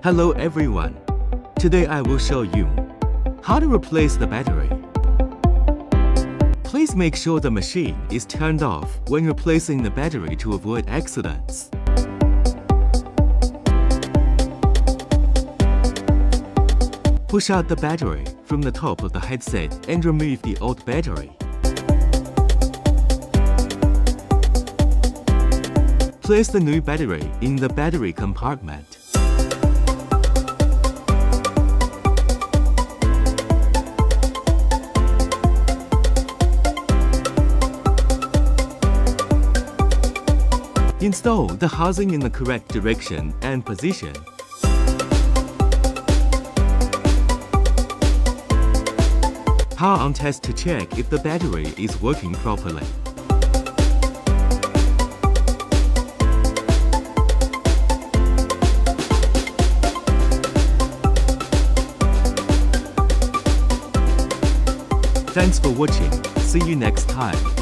Hello everyone. Today I will show you how to replace the battery. Please make sure the machine is turned off when replacing the battery to avoid accidents. Push out the battery from the top of the headset and remove the old battery. Place the new battery in the battery compartment. Install the housing in the correct direction and position. Power on test to check if the battery is working properly. Thanks for watching. See you next time.